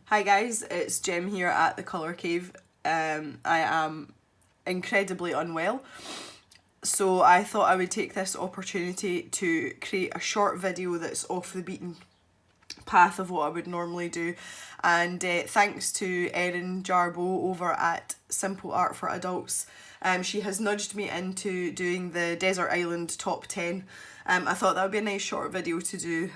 Hi guys, it's Jem here at the Colour Cave. I am incredibly unwell, so I thought I would take this opportunity to create a short video that's off the beaten path of what I would normally do, and thanks to Erin over at Simple Art for Adults. She has nudged me into doing the Desert Island top 10. I thought that would be a nice short video to do,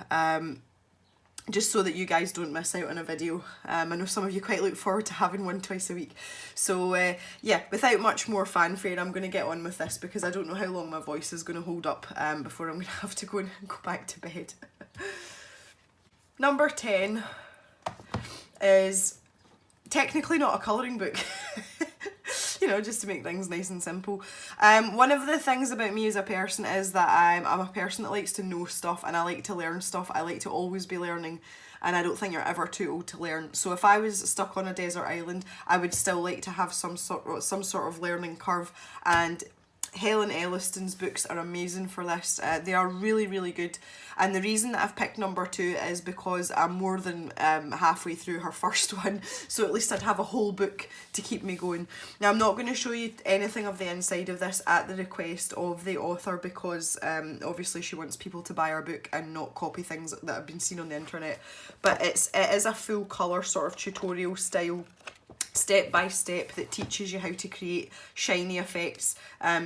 just so that you guys don't miss out on a video. I know some of you quite look forward to having one twice a week. So yeah, without much more fanfare, I'm going to get on with this because I don't know how long my voice is going to hold up before I'm going to have to go back to bed. Number 10 is technically not a colouring book. You know, just to make things nice and simple. One of the things about me as a person is that I'm a person that likes to know stuff and I like to learn stuff. I like to always be learning, and I don't think you're ever too old to learn. So if I was stuck on a desert island, I would still like to have some sort of learning curve, and Helen Elliston's books are amazing for this. They are really, really good. And the reason that I've picked number 2 is because I'm more than halfway through her first one, so at least I'd have a whole book to keep me going. Now, I'm not going to show you anything of the inside of this at the request of the author because obviously she wants people to buy her book and not copy things that have been seen on the internet. But it is a full colour sort of tutorial style, step by step, that teaches you how to create shiny effects,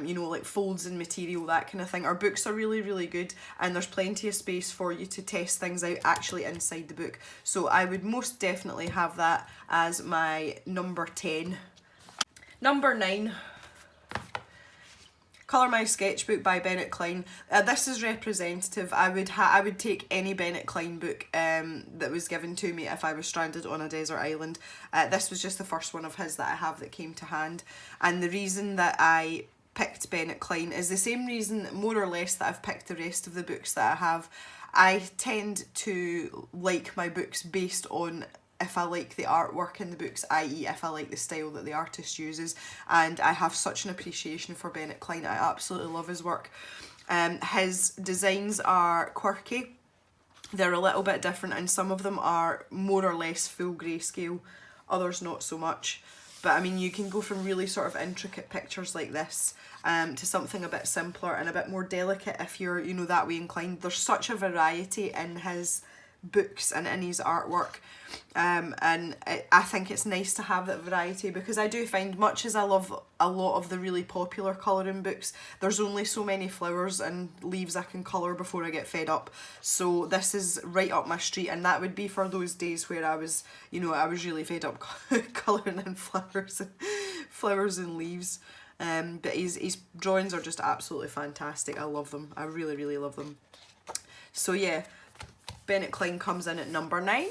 you know, like folds in material, that kind of thing. Our books are really, really good, and there's plenty of space for you to test things out actually inside the book. So I would most definitely have that as my number 10. Number 9. Colour My Sketchbook by Bennett Klein. This is representative. I would take any Bennett Klein book that was given to me if I was stranded on a desert island. This was just the first one of his that I have that came to hand, and the reason that I picked Bennett Klein is the same reason more or less that I've picked the rest of the books that I have. I tend to like my books based on if I like the artwork in the books, i.e. if I like the style that the artist uses, and I have such an appreciation for Bennett Klein. I absolutely love his work. His designs are quirky, they're a little bit different, and some of them are more or less full grayscale, others not so much. But I mean, you can go from really sort of intricate pictures like this to something a bit simpler and a bit more delicate if you're, you know, that way inclined. There's such a variety in his books and in his artwork, and I think it's nice to have that variety, because I do find, much as I love a lot of the really popular colouring books, there's only so many flowers and leaves I can colour before I get fed up. So this is right up my street, and that would be for those days where I was, you know, I was really fed up colouring in flowers and leaves. But his drawings are just absolutely fantastic. I love them. I really, really love them. So yeah, Bennett Klein comes in at number 9.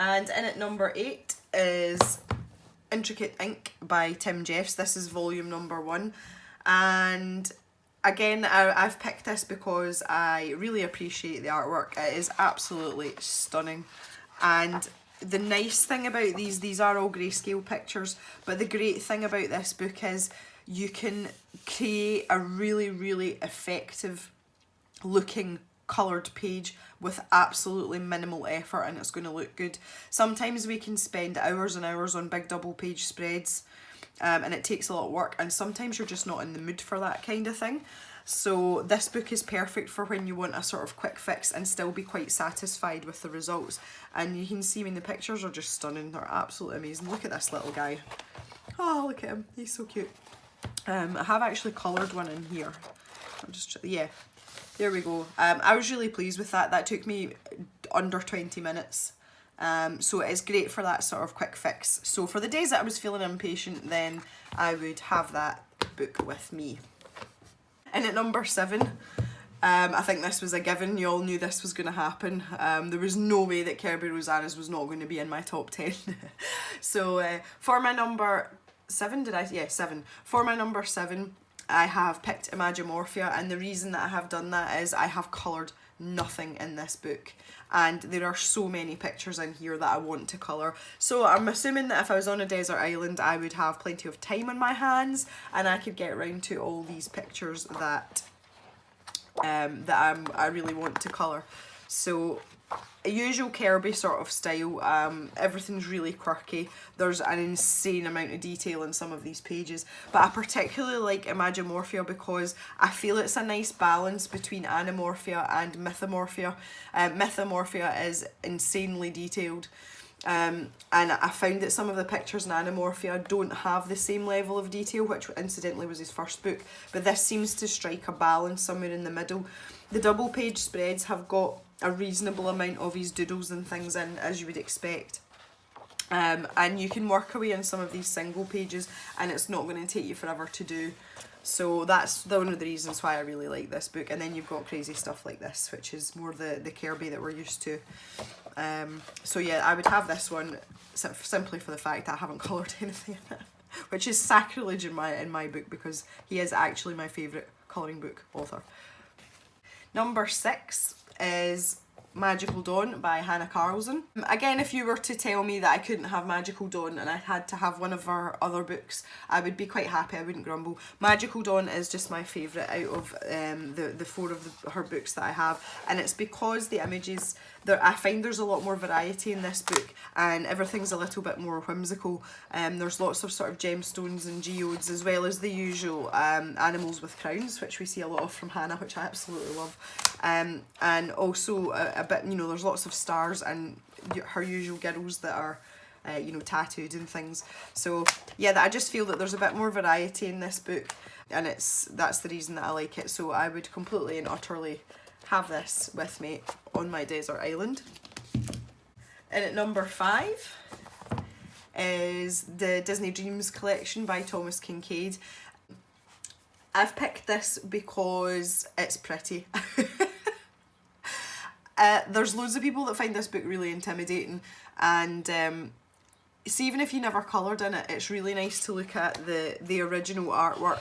And in at number 8 is Intricate Ink by Tim Jeffs. This is volume number 1. And again, I've picked this because I really appreciate the artwork. It is absolutely stunning. And the nice thing about these are all grayscale pictures, but the great thing about this book is you can create a really, really effective looking coloured page with absolutely minimal effort, and it's going to look good. Sometimes we can spend hours and hours on big double page spreads, and it takes a lot of work, and sometimes you're just not in the mood for that kind of thing. So this book is perfect for when you want a sort of quick fix and still be quite satisfied with the results. And you can see, I mean, the pictures are just stunning. They're absolutely amazing. Look at this little guy. Oh, look at him. He's so cute. I have actually coloured one in here. I'm just, yeah. There we go. I was really pleased with that. That took me under 20 minutes. So it is great for that sort of quick fix. So for the days that I was feeling impatient, then I would have that book with me. And at number 7, I think this was a given. You all knew this was going to happen. There was no way that Kirby Rosanna's was not going to be in my top 10. So for my number 7, Yeah, 7. For my number 7, I have picked Imagimorphia, and the reason that I have done that is I have coloured nothing in this book, and there are so many pictures in here that I want to colour. So I'm assuming that if I was on a desert island, I would have plenty of time on my hands and I could get around to all these pictures that I really want to colour. So a usual Kirby sort of style. Everything's really quirky. There's an insane amount of detail in some of these pages, but I particularly like Imagimorphia because I feel it's a nice balance between Animorphia and Mythomorphia. Mythomorphia is insanely detailed, and I found that some of the pictures in Animorphia don't have the same level of detail, which incidentally was his first book, but this seems to strike a balance somewhere in the middle. The double page spreads have got a reasonable amount of his doodles and things in, as you would expect. And you can work away on some of these single pages and it's not going to take you forever to do. So that's one of the reasons why I really like this book. And then you've got crazy stuff like this, which is more the Kirby that we're used to. So yeah, I would have this one simply for the fact that I haven't coloured anything in it, which is sacrilege in my book because he is actually my favourite colouring book author. Number 6 is Magical Dawn by Hannah Carlson. Again, if you were to tell me that I couldn't have Magical Dawn and I had to have one of her other books, I would be quite happy, I wouldn't grumble. Magical Dawn is just my favourite out of the 4 of her books that I have, and it's because the images, I find there's a lot more variety in this book and everything's a little bit more whimsical. There's lots of sort of gemstones and geodes, as well as the usual animals with crowns, which we see a lot of from Hannah, which I absolutely love. And also a bit, you know, there's lots of stars and her usual girls that are you know, tattooed and things. So yeah, I just feel that there's a bit more variety in this book, and that's the reason that I like it. So I would completely and utterly have this with me on my desert island. And at number 5 is the Disney Dreams collection by Thomas Kincaid. I've picked this because it's pretty. There's loads of people that find this book really intimidating, and see, even if you never coloured in it, it's really nice to look at the original artwork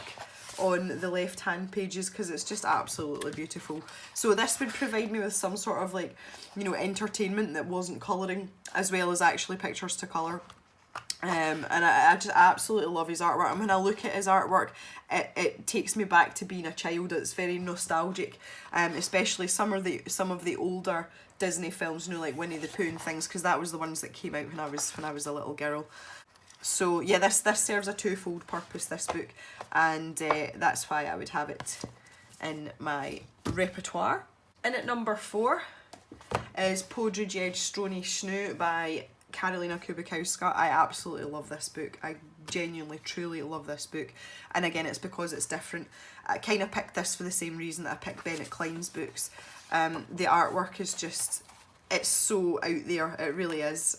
on the left hand pages because it's just absolutely beautiful. So this would provide me with some sort of, like, you know, entertainment that wasn't colouring as well as actually pictures to colour. And I just absolutely love his artwork, and when I look at his artwork it takes me back to being a child. It's very nostalgic, especially some of the older Disney films, you know, like Winnie the Pooh and things, because that was the ones that came out when I was a little girl. So yeah, this serves a twofold purpose, this book, and that's why I would have it in my repertoire. And at number 4 is Podridge Edge Stroney Snoo by Karolina Kubikowska. I absolutely love this book. I genuinely, truly love this book. And again, it's because it's different. I kind of picked this for the same reason that I picked Bennett Klein's books. The artwork is just, it's so out there. It really is.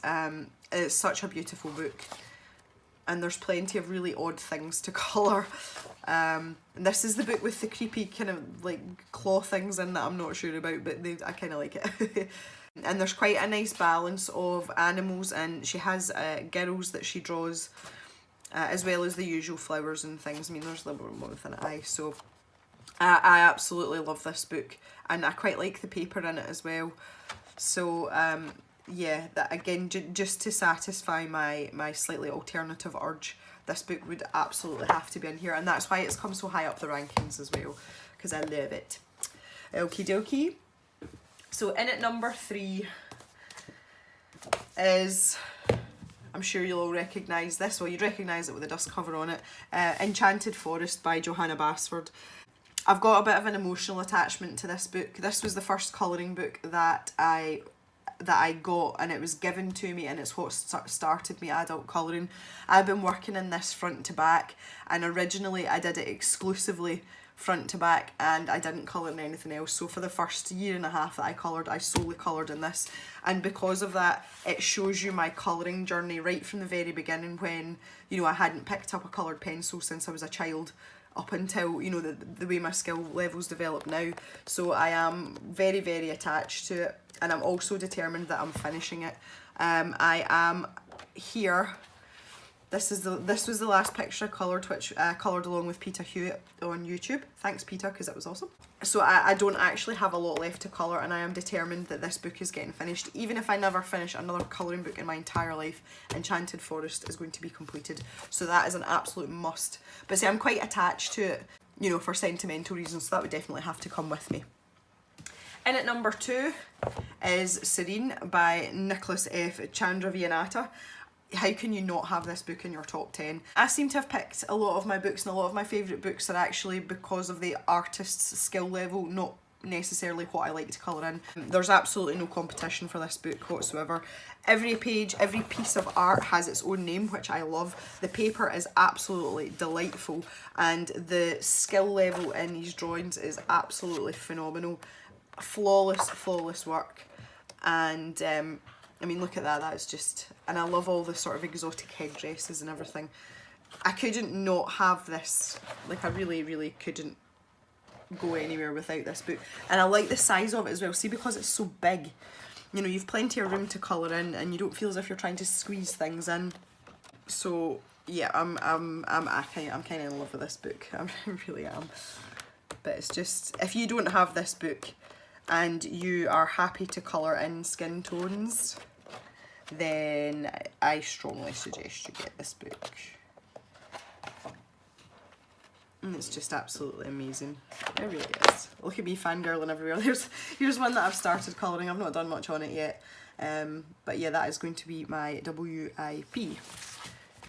It's such a beautiful book. And there's plenty of really odd things to colour. And this is the book with the creepy kind of like claw things in that I'm not sure about, but I kind of like it. And there's quite a nice balance of animals, and she has girls that she draws, as well as the usual flowers and things. I mean, there's a little bit more with an eye. So I absolutely love this book, and I quite like the paper in it as well. So yeah, that again, just to satisfy my slightly alternative urge, this book would absolutely have to be in here, and that's why it's come so high up the rankings as well, because I love it. Okie dokie. So in at number 3 is, I'm sure you'll all recognise this, well, you'd recognise it with the dust cover on it, Enchanted Forest by Johanna Basford. I've got a bit of an emotional attachment to this book. This was the first colouring book that I got, and it was given to me, and it's what started me adult colouring. I've been working in this front to back, and originally I did it exclusively front to back, and I didn't colour in anything else. So for the first year and a half that I coloured, I solely coloured in this, and because of that, it shows you my colouring journey right from the very beginning, when, you know, I hadn't picked up a coloured pencil since I was a child, up until, you know, the way my skill levels develop now. So I am very, very attached to it, and I'm also determined that I'm finishing it. I am here. This was the last picture I coloured, which I coloured along with Peter Hewitt on YouTube. Thanks, Peter, because it was awesome. So I don't actually have a lot left to colour, and I am determined that this book is getting finished. Even if I never finish another colouring book in my entire life, Enchanted Forest is going to be completed. So that is an absolute must. But see, I'm quite attached to it, you know, for sentimental reasons, so that would definitely have to come with me. In at number 2 is Serene by Nicholas F. Chandravianata. How can you not have this book in your top 10? I seem to have picked a lot of my books, and a lot of my favourite books are actually because of the artist's skill level, not necessarily what I like to colour in. There's absolutely no competition for this book whatsoever. Every page, every piece of art has its own name, which I love. The paper is absolutely delightful, and the skill level in these drawings is absolutely phenomenal. Flawless, flawless work. And I mean, look at that, that's just, and I love all the sort of exotic headdresses and everything. I couldn't not have this, like I really, really couldn't go anywhere without this book. And I like the size of it as well, see, because it's so big, you know, you've plenty of room to colour in and you don't feel as if you're trying to squeeze things in. So yeah, I'm kind of in love with this book. I really am. But it's just, if you don't have this book and you are happy to colour in skin tones, then I strongly suggest you get this book. And it's just absolutely amazing. It really is. Look at me fangirling everywhere. Here's one that I've started colouring. I've not done much on it yet. But yeah, that is going to be my WIP.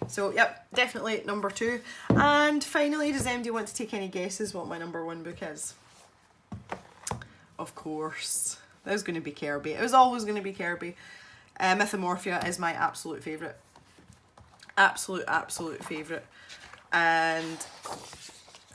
So yep, definitely number 2. And finally, does anybody want to take any guesses what my number 1 book is? Of course, that was going to be Kirby. It was always going to be Kirby. Mythomorphia is my absolute favourite. Absolute favourite. And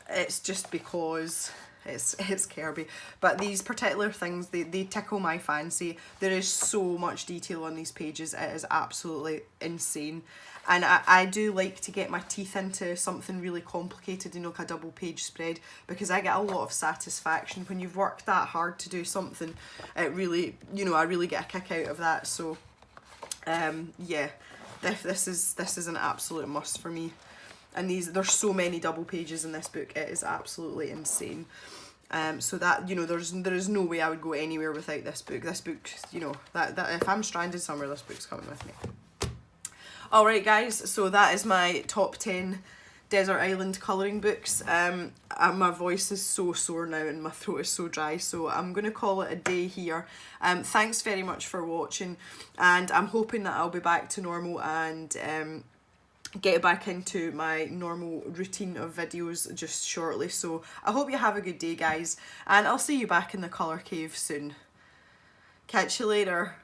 it's just because it's Kirby. But these particular things, they tickle my fancy. There is so much detail on these pages. It is absolutely insane. And I do like to get my teeth into something really complicated, you know, like a double page spread, because I get a lot of satisfaction when you've worked that hard to do something. It really, you know, I really get a kick out of that. So yeah, this is an absolute must for me. And there's so many double pages in this book, it is absolutely insane. So that, you know, there is no way I would go anywhere without this book. This book, you know, that if I'm stranded somewhere, this book's coming with me. Alright guys, so that is my top 10 desert island colouring books. My voice is so sore now and my throat is so dry, so I'm going to call it a day here. Thanks very much for watching, and I'm hoping that I'll be back to normal and get back into my normal routine of videos just shortly. So I hope you have a good day guys, and I'll see you back in the colour cave soon. Catch you later.